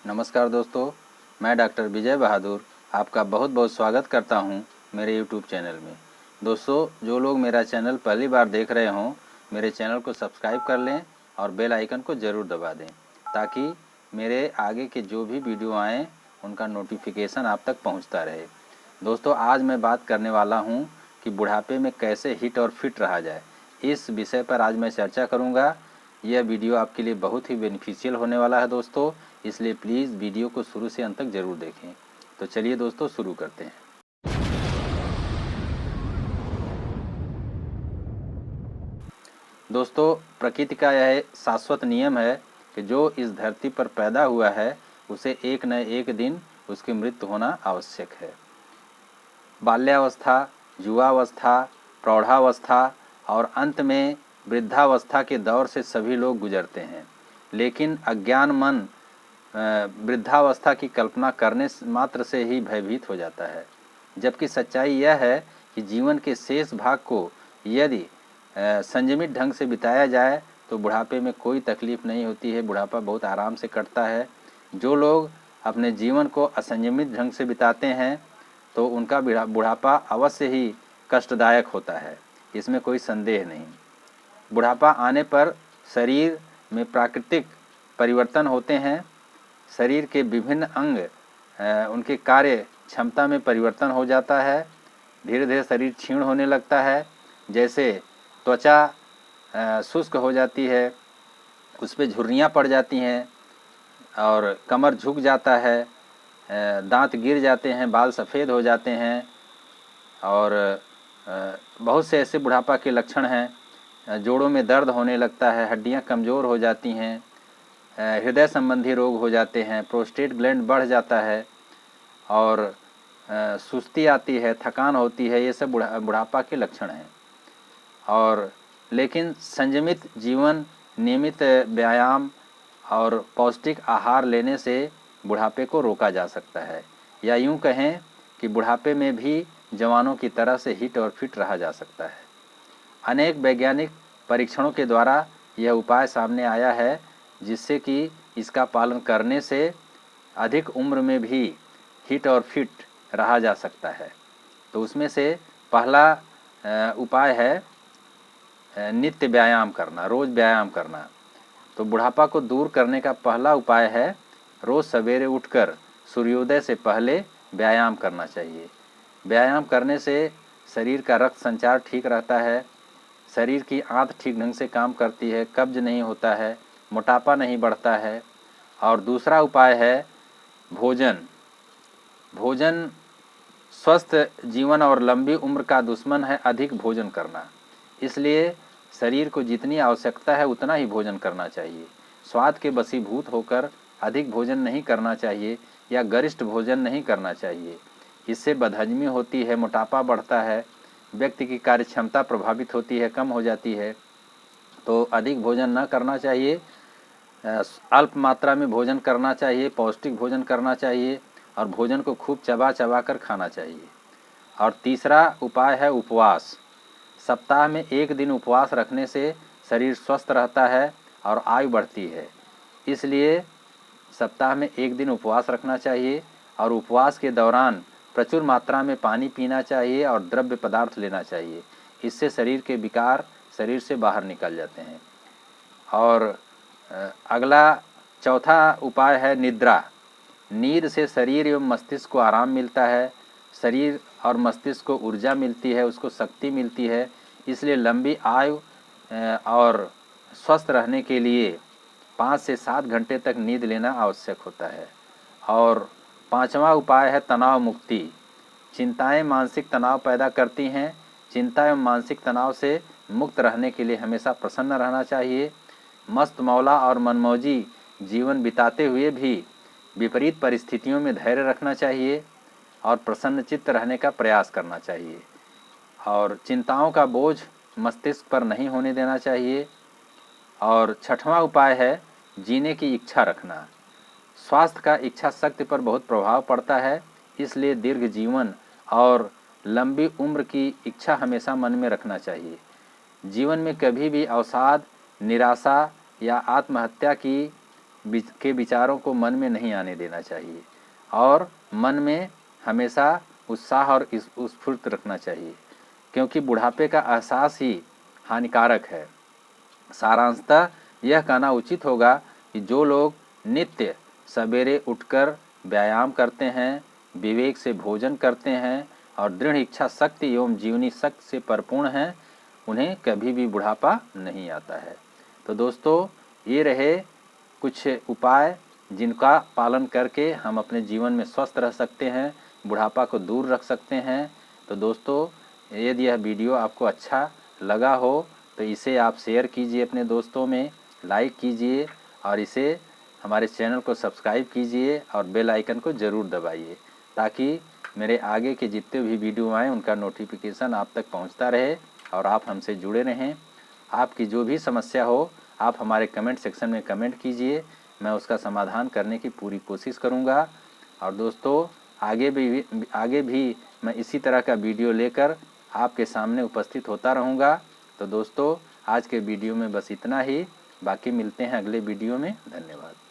नमस्कार दोस्तों, मैं डॉक्टर विजय बहादुर आपका बहुत बहुत स्वागत करता हूं मेरे यूट्यूब चैनल में। दोस्तों, जो लोग मेरा चैनल पहली बार देख रहे हों, मेरे चैनल को सब्सक्राइब कर लें और बेल आइकन को ज़रूर दबा दें ताकि मेरे आगे के जो भी वीडियो आएँ उनका नोटिफिकेशन आप तक पहुंचता रहे। दोस्तों, आज मैं बात करने वाला हूं कि बुढ़ापे में कैसे हिट और फिट रहा जाए। इस विषय पर आज मैं चर्चा करूंगा। यह वीडियो आपके लिए बहुत ही बेनिफिशियल होने वाला है दोस्तों, इसलिए प्लीज़ वीडियो को शुरू से अंत तक ज़रूर देखें। तो चलिए दोस्तों, शुरू करते हैं। दोस्तों, प्रकृति का यह शाश्वत नियम है कि जो इस धरती पर पैदा हुआ है उसे एक न एक दिन उसकी मृत्यु होना आवश्यक है। बाल्यावस्था, युवावस्था, प्रौढ़ावस्था और अंत में वृद्धावस्था के दौर से सभी लोग गुजरते हैं, लेकिन अज्ञान मन वृद्धावस्था की कल्पना करने मात्र से ही भयभीत हो जाता है। जबकि सच्चाई यह है कि जीवन के शेष भाग को यदि संयमित ढंग से बिताया जाए तो बुढ़ापे में कोई तकलीफ नहीं होती है, बुढ़ापा बहुत आराम से कटता है। जो लोग अपने जीवन को असंयमित ढंग से बिताते हैं तो उनका बुढ़ापा अवश्य ही कष्टदायक होता है, इसमें कोई संदेह नहीं। बुढ़ापा आने पर शरीर में प्राकृतिक परिवर्तन होते हैं। शरीर के विभिन्न अंग उनके कार्य क्षमता में परिवर्तन हो जाता है। धीरे धीरे शरीर क्षीण होने लगता है। जैसे त्वचा शुष्क हो जाती है, उस पर झुर्रियाँ पड़ जाती हैं और कमर झुक जाता है, दांत गिर जाते हैं, बाल सफ़ेद हो जाते हैं और बहुत से ऐसे बुढ़ापा के लक्षण हैं। जोड़ों में दर्द होने लगता है, हड्डियां कमज़ोर हो जाती हैं, हृदय संबंधी रोग हो जाते हैं, प्रोस्टेट ग्लैंड बढ़ जाता है और सुस्ती आती है, थकान होती है। ये सब बुढ़ापा के लक्षण हैं। और लेकिन संयमित जीवन, नियमित व्यायाम और पौष्टिक आहार लेने से बुढ़ापे को रोका जा सकता है, या यूं कहें कि बुढ़ापे में भी जवानों की तरह से हिट और फिट रहा जा सकता है। अनेक वैज्ञानिक परीक्षणों के द्वारा यह उपाय सामने आया है जिससे कि इसका पालन करने से अधिक उम्र में भी हिट और फिट रहा जा सकता है। तो उसमें से पहला उपाय है नित्य व्यायाम करना, रोज़ व्यायाम करना। तो बुढ़ापा को दूर करने का पहला उपाय है रोज़ सवेरे उठकर सूर्योदय से पहले व्यायाम करना चाहिए। व्यायाम करने से शरीर का रक्त संचार ठीक रहता है, शरीर की आंत ठीक ढंग से काम करती है, कब्ज नहीं होता है, मोटापा नहीं बढ़ता है। और दूसरा उपाय है भोजन। भोजन स्वस्थ जीवन और लंबी उम्र का दुश्मन है अधिक भोजन करना, इसलिए शरीर को जितनी आवश्यकता है उतना ही भोजन करना चाहिए। स्वाद के वशीभूत होकर अधिक भोजन नहीं करना चाहिए या गरिष्ठ भोजन नहीं करना चाहिए। इससे बदहजमी होती है, मोटापा बढ़ता है, व्यक्ति की कार्य क्षमता प्रभावित होती है, कम हो जाती है। तो अधिक भोजन न करना चाहिए, अल्प मात्रा में भोजन करना चाहिए, पौष्टिक भोजन करना चाहिए और भोजन को खूब चबा चबा कर खाना चाहिए। और तीसरा उपाय है उपवास। सप्ताह में एक दिन उपवास रखने से शरीर स्वस्थ रहता है और आयु बढ़ती है, इसलिए सप्ताह में एक दिन उपवास रखना चाहिए। और उपवास के दौरान प्रचुर मात्रा में पानी पीना चाहिए और द्रव्य पदार्थ लेना चाहिए। इससे शरीर के विकार शरीर से बाहर निकल जाते हैं। और अगला चौथा उपाय है निद्रा। नींद से शरीर एवं मस्तिष्क को आराम मिलता है, शरीर और मस्तिष्क को ऊर्जा मिलती है, उसको शक्ति मिलती है। इसलिए लंबी आयु और स्वस्थ रहने के लिए 5 से 7 घंटे तक नींद लेना आवश्यक होता है। और पांचवा उपाय है तनाव मुक्ति। चिंताएं मानसिक तनाव पैदा करती हैं। चिंता एवं मानसिक तनाव से मुक्त रहने के लिए हमेशा प्रसन्न रहना चाहिए। मस्त मौला और मनमौजी जीवन बिताते हुए भी विपरीत परिस्थितियों में धैर्य रखना चाहिए और प्रसन्नचित्त रहने का प्रयास करना चाहिए। और चिंताओं का बोझ मस्तिष्क पर नहीं होने देना चाहिए। और छठवां उपाय है जीने की इच्छा रखना। स्वास्थ्य का इच्छा शक्ति पर बहुत प्रभाव पड़ता है, इसलिए दीर्घ जीवन और लंबी उम्र की इच्छा हमेशा मन में रखना चाहिए। जीवन में कभी भी अवसाद, निराशा या आत्महत्या की के विचारों को मन में नहीं आने देना चाहिए और मन में हमेशा उत्साह और स्फूर्त रखना चाहिए, क्योंकि बुढ़ापे का एहसास ही हानिकारक है। सारांशतः यह कहना उचित होगा कि जो लोग नित्य सवेरे उठकर व्यायाम करते हैं, विवेक से भोजन करते हैं और दृढ़ इच्छा शक्ति एवं जीवनी शक्ति से परिपूर्ण हैं, उन्हें कभी भी बुढ़ापा नहीं आता है। तो दोस्तों, ये रहे कुछ उपाय जिनका पालन करके हम अपने जीवन में स्वस्थ रह सकते हैं, बुढ़ापा को दूर रख सकते हैं। तो दोस्तों, यदि यह वीडियो आपको अच्छा लगा हो तो इसे आप शेयर कीजिए अपने दोस्तों में, लाइक कीजिए और इसे हमारे चैनल को सब्सक्राइब कीजिए और बेल आइकन को ज़रूर दबाइए, ताकि मेरे आगे के जितने भी वीडियो आएँ उनका नोटिफिकेशन आप तक पहुंचता रहे और आप हमसे जुड़े रहें। आपकी जो भी समस्या हो आप हमारे कमेंट सेक्शन में कमेंट कीजिए, मैं उसका समाधान करने की पूरी कोशिश करूंगा। और दोस्तों, आगे भी मैं इसी तरह का वीडियो लेकर आपके सामने उपस्थित होता रहूंगा। तो दोस्तों, आज के वीडियो में बस इतना ही, बाकी मिलते हैं अगले वीडियो में। धन्यवाद।